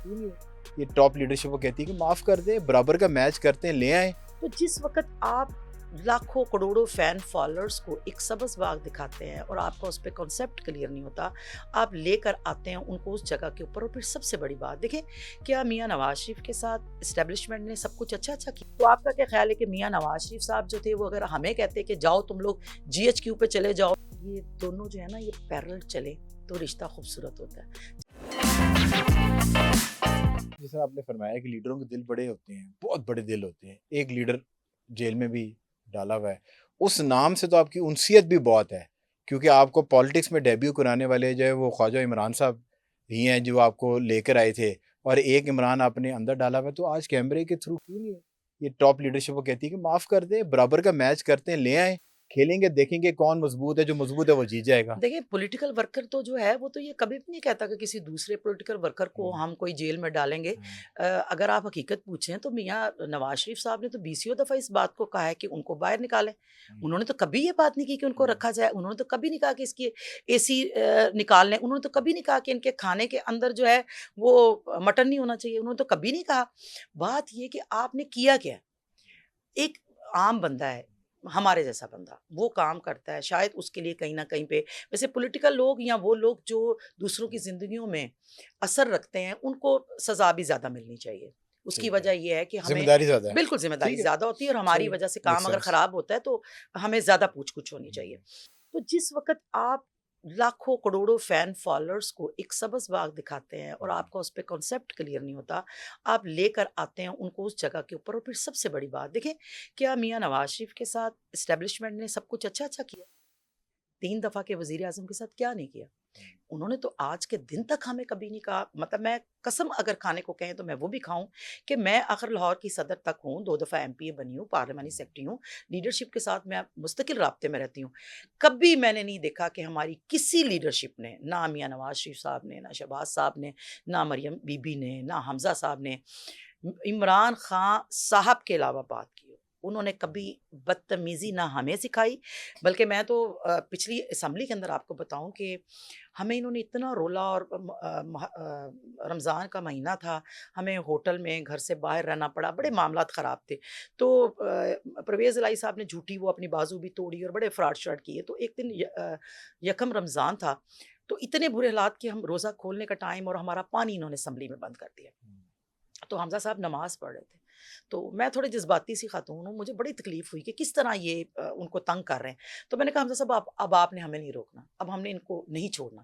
کیوں نہیں ہے؟ یہ ٹاپ لیڈرشپ وہ کہتی ہے کہ معاف کر دیں, برابر کا میچ کرتے ہیں, لے آئیں. تو جس وقت آپ لاکھوں کروڑوں فین فالوورز کو ایک سبز باغ دکھاتے ہیں اور آپ کا اس پہ کنسیپٹ کلیئر نہیں ہوتا, آپ لے کر آتے ہیں ان کو اس جگہ کے اوپر. اور پھر سب سے بڑی بات دیکھیں, کیا میاں نواز شریف کے ساتھ اسٹیبلشمنٹ نے سب کچھ اچھا کیا؟ تو آپ کا کیا خیال ہے کہ میاں نواز شریف صاحب جو تھے وہ اگر ہمیں کہتے کہ جاؤ تم لوگ جی ایچ کیو پہ چلے جاؤ, یہ دونوں جو ہے نا یہ پیرل چلے تو رشتہ خوبصورت ہوتا ہے. جس طرح آپ نے فرمایا کہ لیڈروں کے دل بڑے ہوتے ہیں, بہت بڑے دل ہوتے ہیں. ایک لیڈر جیل میں بھی ڈالا ہوا ہے, اس نام سے تو آپ کی انسیت بھی بہت ہے, کیونکہ آپ کو پالیٹکس میں ڈیبیو کرانے والے جو ہے وہ خواجہ عمران صاحب ہی ہیں جو آپ کو لے کر آئے تھے, اور ایک عمران آپ نے اندر ڈالا ہوا ہے. تو آج کیمرے کے تھرو کیوں نہیں ہے؟ یہ ٹاپ لیڈرشپ وہ کہتی ہے کہ معاف کر دیں, برابر کا میچ کرتے ہیں, لے آئیں, کھیلیں گے, دیکھیں گے کون مضبوط ہے, جو مضبوط ہے وہ جیت جائے گا. دیکھیں پولیٹیکل ورکر تو جو ہے وہ تو یہ کبھی بھی نہیں کہتا کہ کسی دوسرے پولیٹیکل ورکر کو ہم کوئی جیل میں ڈالیں گے. اگر آپ حقیقت پوچھیں تو میاں نواز شریف صاحب نے تو 20 دفعہ اس بات کو کہا ہے کہ ان کو باہر نکالیں. انہوں نے تو کبھی یہ بات نہیں کی کہ ان کو رکھا جائے. انہوں نے تو کبھی نہیں کہا کہ اس کی اے سی نکال لیں. انہوں نے تو کبھی نہیں کہا کہ ان کے کھانے کے اندر جو ہے وہ مٹن نہیں ہونا چاہیے. انہوں نے تو کبھی نہیں کہا. بات یہ کہ آپ نے کیا کیا. ایک عام بندہ ہے, ہمارے جیسا بندہ, وہ کام کرتا ہے, شاید اس کے لیے کہیں نہ کہیں پہ ویسے پولیٹیکل لوگ یا وہ لوگ جو دوسروں کی زندگیوں میں اثر رکھتے ہیں ان کو سزا بھی زیادہ ملنی چاہیے. اس کی وجہ یہ ہے کہ ہمیں ذمہ داری زیادہ ہے, بالکل ذمہ داری زیادہ ہوتی ہے, اور ہماری وجہ سے کام اگر خراب ہوتا ہے تو ہمیں زیادہ پوچھ گچھ ہونی چاہیے. تو جس وقت آپ لاکھوں کروڑوں فین فالوورز کو ایک سبز باغ دکھاتے ہیں اور آپ کا اس پہ کنسیپٹ کلیئر نہیں ہوتا, آپ لے کر آتے ہیں ان کو اس جگہ کے اوپر. اور پھر سب سے بڑی بات دیکھیں, کیا میاں نواز شریف کے ساتھ اسٹیبلشمنٹ نے سب کچھ اچھا کیا؟ 3 دفعہ کے وزیر اعظم کے ساتھ کیا نہیں کیا؟ انہوں نے تو آج کے دن تک ہمیں کبھی نہیں کہا. مطلب میں قسم اگر کھانے کو کہیں تو میں وہ بھی کھاؤں کہ میں آخر لاہور کی صدر تک ہوں, 2 دفعہ ایم پی اے بنی ہوں, پارلیمانی سیکرٹری ہوں, لیڈرشپ کے ساتھ میں مستقل رابطے میں رہتی ہوں. کبھی میں نے نہیں دیکھا کہ ہماری کسی لیڈرشپ نے, نہ میاں نواز شریف صاحب نے, نہ شہباز صاحب نے, نہ مریم بی بی نے, نہ حمزہ صاحب نے, عمران خان صاحب کے علاوہ بات کی. انہوں نے کبھی بدتمیزی نہ ہمیں سکھائی, بلکہ میں تو پچھلی اسمبلی کے اندر آپ کو بتاؤں کہ ہمیں انہوں نے اتنا رولا, اور رمضان کا مہینہ تھا, ہمیں ہوٹل میں گھر سے باہر رہنا پڑا, بڑے معاملات خراب تھے. تو پرویز الہی صاحب نے جھوٹی وہ اپنی بازو بھی توڑی اور بڑے فراڈ شراڈ کیے. تو ایک دن یکم رمضان تھا, تو اتنے برے حالات کہ ہم روزہ کھولنے کا ٹائم اور ہمارا پانی انہوں نے اسمبلی میں بند کر دیا. تو حمزہ صاحب نماز پڑھ رہے تھے, تو میں تھوڑے جذباتی سی خاتون ہوں, مجھے بڑی تکلیف ہوئی کہ کس طرح یہ ان کو تنگ کر رہے ہیں. تو میں نے کہا حمزہ صاحب اب آپ نے ہمیں نہیں روکنا, اب ہم نے ان کو نہیں چھوڑنا.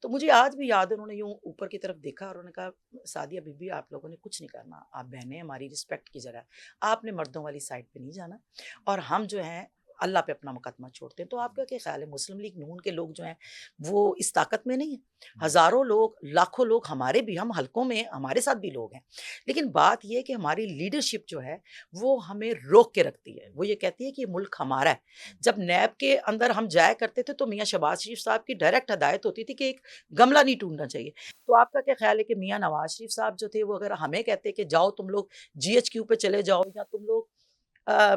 تو مجھے آج بھی یاد ہے, انہوں نے یوں اوپر کی طرف دیکھا اور انہوں نے کہا سعدیہ بی بی آپ لوگوں نے کچھ نہیں کرنا, آپ بہنیں ہماری رسپیکٹ کی جگہ, آپ نے مردوں والی سائڈ پہ نہیں جانا, اور ہم جو ہیں اللہ پہ اپنا مقدمہ چھوڑتے ہیں. تو آپ کا کیا خیال ہے, مسلم لیگ نون کے لوگ جو ہیں وہ اس طاقت میں نہیں ہیں؟ ہزاروں لوگ, لاکھوں لوگ, ہمارے بھی, ہم حلقوں میں ہمارے ساتھ بھی لوگ ہیں, لیکن بات یہ کہ ہماری لیڈرشپ جو ہے وہ ہمیں روک کے رکھتی ہے. وہ یہ کہتی ہے کہ یہ ملک ہمارا ہے. جب نیب کے اندر ہم جایا کرتے تھے تو میاں شہباز شریف صاحب کی ڈائریکٹ ہدایت ہوتی تھی کہ ایک گملہ نہیں ٹوٹنا چاہیے. تو آپ کا کیا خیال ہے کہ میاں نواز شریف صاحب جو تھے وہ اگر ہمیں کہتے کہ جاؤ تم لوگ جی ایچ کیو پہ چلے جاؤ, یا تم لوگ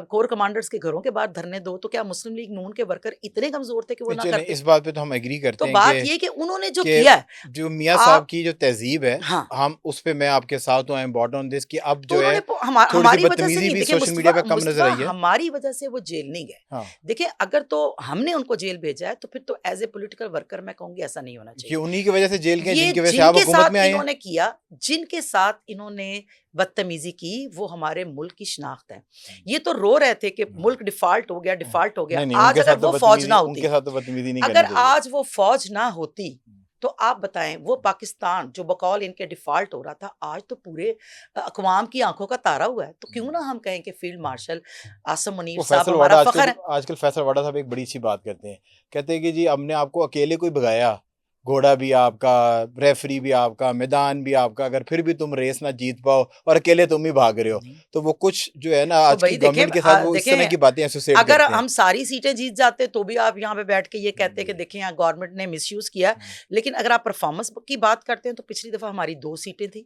کور کمانڈرز کے گھروں کے باہر دھرنے دو, تو کیا مسلم لیگ نون کے ورکر اتنے کمزور تھے کہ وہ نہ کرتے؟ اس بات پہ تو ہم ایگری کرتے تو ہیں بات یہ کہ انہوں نے جو کیا ہے, جو میاں صاحب کی جو تہذیب ہے, ہاں, ہم اس پہ میں آپ کے ساتھ ہوں, امبارٹ آن دس, کہ اب تو جو انہوں ہے نے تھوڑی سی ہماری وجہ سے بدتمیزی نہیں, بھی دیکھیں سوشل میڈیا پہ کم نظر آئی ہے. ہماری وجہ سے وہ جیل نہیں گئے. دیکھیں اگر تو ہم نے ان کو جیل بھیجا ہے تو پھر تو ایز اے پولیٹیکل ورکر میں کہوں گی ایسا نہیں ہونا چاہیے. کہ انہی کی وجہ سے جیل گئے یہ جن کی وجہ سے جن آپ کے حکومت ساتھ میں آئے ہیں. انہوں نے کیا, جن کے ساتھ انہوں نے بدتمیزی کی, وہ ہمارے ملک کی شناخت ہے. یہ تو رو رہے تھے کہ ملک ڈیفالٹ ہو گیا, ڈیفالٹ ہو گیا. آج اگر وہ فوج نہ ہوتی, اگر آج وہ فوج نہ ہوتی تو آپ بتائیں, وہ پاکستان جو بقول ان کے ڈیفالٹ ہو رہا تھا, آج تو پورے اقوام کی آنکھوں کا تارا ہوا ہے. تو کیوں نہ ہم کہیں کہ فیلڈ مارشل عاصم منیر صاحب ہمارا فخر ہے. آج کل فیصل واڈا صاحب ایک بڑی اچھی بات کرتے ہیں, کہتے ہیں کہ جی ہم نے آپ کو اکیلے کوئی بھگایا, گھوڑا بھی آپ کا, ریفری بھی آپ کا, میدان بھی آپ کا, اگر پھر بھی تم ریس نہ جیت پاؤ اور اکیلے تم ہی بھاگ رہے ہو, تو وہ کچھ جو ہے نا آج کی گورنمنٹ کے ساتھ وہ اس طرح کی باتیں ایسوسیٹ کرتے ہیں. اگر ہم ساری سیٹیں جیت جاتے تو بھی آپ یہاں پہ بیٹھ کے یہ کہتے کہ دیکھیں گورنمنٹ نے مس یوز کیا, لیکن اگر آپ پرفارمنس کی بات کرتے ہیں تو پچھلی دفعہ ہماری 2 سیٹیں تھیں,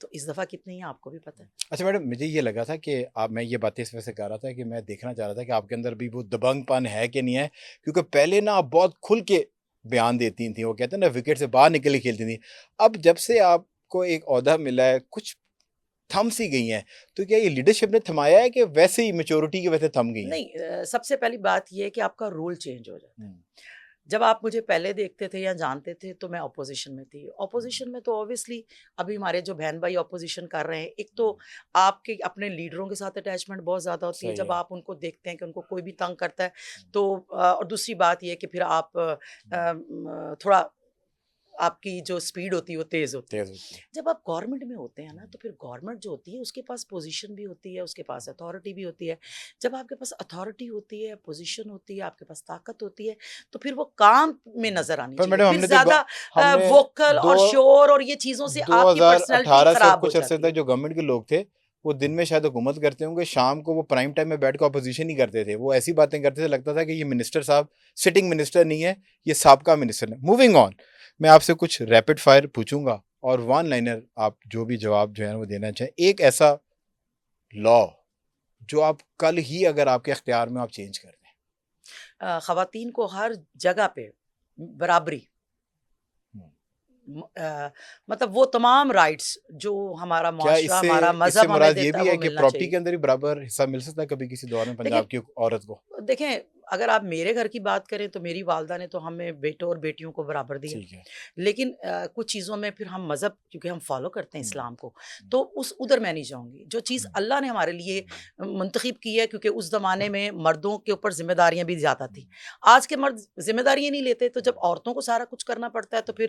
تو اس دفعہ کتنی ہیں آپ کو بھی پتہ ہے. اچھا میڈم, مجھے یہ لگا تھا کہ میں یہ باتیں اس وجہ سے کر رہا تھا کہ میں دیکھنا چاہ رہا تھا کہ آپ کے اندر بھی وہ دبنگ پن ہے کہ نہیں ہے, کیونکہ پہلے نا آپ بہت کھل کے بیان دیتی تھیں, وہ کہتے ہیں نا وکٹ سے باہر نکل کے کھیلتی تھیں. اب جب سے آپ کو ایک عہدہ ملا ہے, کچھ تھم سی گئی ہیں, تو کیا یہ لیڈرشپ نے تھمایا ہے کہ ویسے ہی میچورٹی کی وجہ سے تھم گئی ہیں؟ نہیں, سب سے پہلی بات یہ ہے کہ آپ کا رول چینج ہو جاتا ہے. جب آپ مجھے پہلے دیکھتے تھے یا جانتے تھے تو میں اپوزیشن میں تھی. اپوزیشن میں تو اوبیسلی ابھی ہمارے جو بہن بھائی اپوزیشن کر رہے ہیں, ایک تو آپ کے اپنے لیڈروں کے ساتھ اٹیچمنٹ بہت زیادہ ہوتی ہے جب آپ ان کو دیکھتے ہیں کہ ان کو کوئی بھی تنگ کرتا ہے تو, اور دوسری بات یہ کہ پھر آپ تھوڑا آپ کی جو سپیڈ ہوتی ہے وہ تیز ہوتی ہے. جب آپ گورنمنٹ میں ہوتے ہیں نا تو پھر گورنمنٹ جو ہوتی ہے اس کے پاس پوزیشن بھی ہوتی ہے, اس کے پاس اتھارٹی بھی ہوتی ہے. جب آپ کے پاس اتھارٹی ہوتی ہے, پوزیشن ہوتی ہے, آپ کے پاس طاقت ہوتی ہے, تو پھر وہ کام میں نظر آنی چاہیے. پھر زیادہ ووکل اور شور اور یہ چیزوں سے آپ کی پرسنالٹی 2018 سے خراب ہو کچھ عرصے جاتی ہے. تک جو گورنمنٹ کے لوگ تھے وہ دن میں شاید حکومت کرتے ہوں گے, شام کو وہ پرائم ٹائم میں بیٹھ کے اپوزیشن ہی کرتے تھے. وہ ایسی باتیں کرتے تھے, لگتا تھا کہ یہ منسٹر صاحب سٹنگ منسٹر نہیں ہے, یہ سابقہ منسٹر ہے. موونگ آن, میں آپ سے کچھ ریپڈ فائر پوچھوں گا اور ون لائنر آپ جو بھی جواب جو ہے وہ دینا چاہیں. ایک ایسا لا جو آپ کل ہی اگر آپ کے اختیار میں آپ چینج کر دیں. خواتین کو ہر جگہ پہ برابری, مطلب وہ تمام رائٹس جو ہمارا معاشرہ ہمارا مذہب ہمیں دیتا ہے وہ ملنا چاہیے. پراپرٹی کے اندر ہی برابر حصہ مل سکتا ہے کبھی کسی دور میں پنجاب کی عورت کو؟ دیکھیں, اگر آپ میرے گھر کی بات کریں تو میری والدہ نے تو ہمیں بیٹوں اور بیٹیوں کو برابر دیا, لیکن کچھ چیزوں میں پھر ہم مذہب کیونکہ ہم فالو کرتے ہیں اسلام کو, تو ادھر میں نہیں جاؤں گی. جو چیز اللہ نے ہمارے لیے منتخب کی ہے, کیونکہ اس زمانے میں مردوں کے اوپر ذمہ داریاں بھی زیادہ تھیں. آج کے مرد ذمہ داریاں نہیں لیتے, تو جب عورتوں کو سارا کچھ کرنا پڑتا ہے تو پھر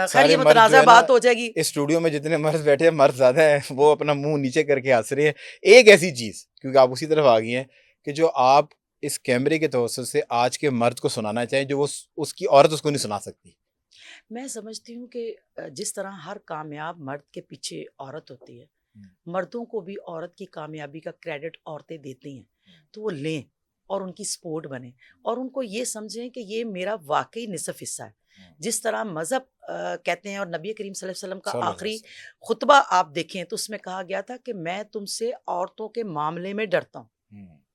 خیر یہ متنازع بات ہو جائے گی. اس اسٹوڈیو میں جتنے مرد بیٹھے ہیں, مرد زیادہ ہیں, وہ اپنا منہ نیچے کر کے ہنس رہے ہیں. ایک ایسی چیز, کیونکہ آپ اسی طرف آ گئی ہیں, کہ جو آپ اس کیمرے کے توسط سے آج کے مرد کو سنانا چاہیں, جو وہ اس کی عورت اس کو نہیں سنا سکتی. میں سمجھتی ہوں کہ جس طرح ہر کامیاب مرد کے پیچھے عورت ہوتی ہے, مردوں کو بھی عورت کی کامیابی کا کریڈٹ عورتیں دیتی ہیں, تو وہ لیں اور ان کی سپورٹ بنیں اور ان کو یہ سمجھیں کہ یہ میرا واقعی نصف حصہ ہے. جس طرح مذہب کہتے ہیں, اور نبی کریم صلی اللہ علیہ وسلم کا آخری خطبہ آپ دیکھیں تو اس میں کہا گیا تھا کہ میں تم سے عورتوں کے معاملے میں ڈرتا ہوں.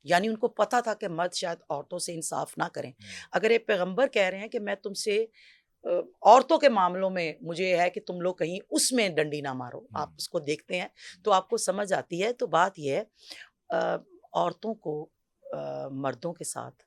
یعنی ان کو پتا تھا کہ مرد شاید عورتوں سے انصاف نہ کریں. اگر ایک پیغمبر کہہ رہے ہیں کہ میں تم سے عورتوں کے معاملوں میں مجھے ہے کہ تم لوگ کہیں اس میں ڈنڈی نہ مارو, آپ اس کو دیکھتے ہیں تو آپ کو سمجھ آتی ہے. تو بات یہ ہے, عورتوں کو مردوں کے ساتھ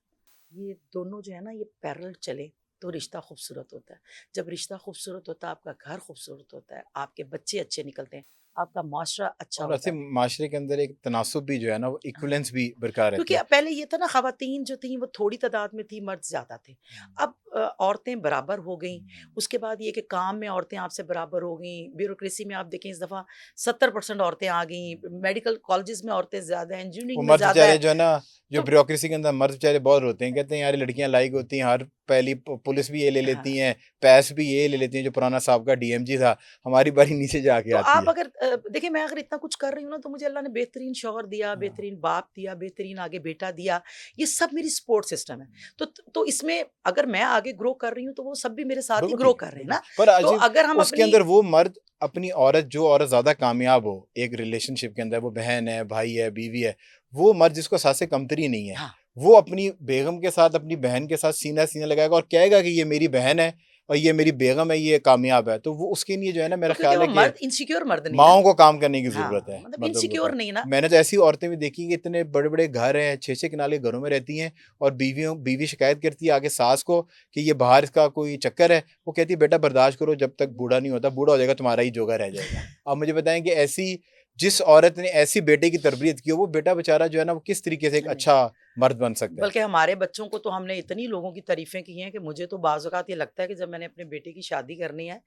یہ دونوں جو ہے نا یہ پیرل چلے تو رشتہ خوبصورت ہوتا ہے. جب رشتہ خوبصورت ہوتا ہے, آپ کا گھر خوبصورت ہوتا ہے, آپ کے بچے اچھے نکلتے ہیں, آپ کا معاشرہ اچھا ہوتا ہے. معاشرے کے اندر ایک تناسب بھی جو ہے نا, وہ ایکولنس بھی برقرار رہتی ہے. کیونکہ پہلے یہ تھا نا, خواتین جو تھیں وہ تھوڑی تعداد میں تھی, مرد زیادہ تھے. اب عورتیں برابر ہو گئیں. اس کے بعد یہ کہ کام میں عورتیں آپ سے برابر ہو گئیں. بیوروکریسی میں آپ دیکھیں اس دفعہ 70% عورتیں آ گئیں. میڈیکل کالجز میں عورتیں زیادہ ہیں, انجینئرنگ میں زیادہ ہے. جو ہے نا, جو بیوروکریسی کے اندر مرد بیچارے بہت روتے ہیں, کہتے ہیں یار لڑکیاں لائق ہوتی ہیں, ہر پہلی پولیس بھی یہ لے لیتی ہیں, پیس بھی یہ لے لیتی ہیں, جو پرانا صاحب کا ڈی ایم جی تھا, ہماری باری نیچے جا کے آتی ہے. تو آپ اگر دیکھیں, میں اگر اتنا کچھ کر رہی ہوں نا, تو مجھے اللہ نے بہترین شوہر دیا, بہترین باپ دیا, بہترین آگے بیٹا دیا. یہ سب میری سپورٹ سسٹم ہے. تو اس میں اگر میں آگے گرو کر رہی ہوں تو وہ سب بھی میرے ساتھ ہی گرو کر رہے ہیں نا. تو اگر ہم اس کے اندر وہ مرد اپنی عورت, جو عورت زیادہ کامیاب ہو ایک ریلیشن شپ کے اندر, وہ بہن ہے, بھائی ہے, بیوی ہے, وہ مرد جس کو ساتھ سے کمتری نہیں ہے, وہ اپنی بیگم کے ساتھ, اپنی بہن کے ساتھ سینہ لگائے گا اور کہے گا کہ یہ میری بہن ہے اور یہ میری بیگم ہے, یہ کامیاب ہے. تو وہ اس کے لیے جو ہے نا, میرا خیال ہے کہ انسیکیور مرد نہیں, ماؤں کو کام کرنے کی ضرورت ہے. مطلب انسیکیور نہیں نا. میں نے تو ایسی عورتیں بھی دیکھی کہ اتنے بڑے بڑے گھر ہیں, 6 کنالے گھروں میں رہتی ہیں, اور بیوی شکایت کرتی ہے آگے ساس کو کہ یہ باہر اس کا کوئی چکر ہے. وہ کہتی ہے بیٹا برداشت کرو, جب تک بوڑھا نہیں ہوتا, بوڑھا ہو جائے گا تمہارا ہی جوگا رہ جائے گا. آپ مجھے بتائیں کہ ایسی جس عورت نے ایسی بیٹے کی تربیت کی, وہ بیٹا بیچارہ جو ہے نا, وہ کس طریقے سے ایک اچھا مرد بن سکتا ہے. بلکہ ہمارے بچوں کو تو ہم نے اتنی لوگوں کی تعریفیں کی ہیں کہ مجھے تو بعض اوقات یہ لگتا ہے کہ جب میں نے اپنے بیٹے کی شادی کرنی ہے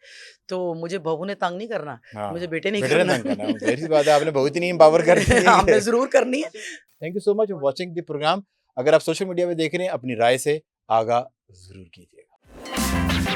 تو مجھے بہو نے تنگ نہیں کرنا, مجھے بیٹے نہیں کرنا. ظاہر سی بات ہے, آپ نے بہت ہی امپاور کرنی ہے, ہم نے ضرور کرنی ہے. Thank you so much for watching the programme. اگر آپ سوشل میڈیا پہ دیکھ رہے ہیں, اپنی رائے سے آگاہ ضرور کیجیے گا.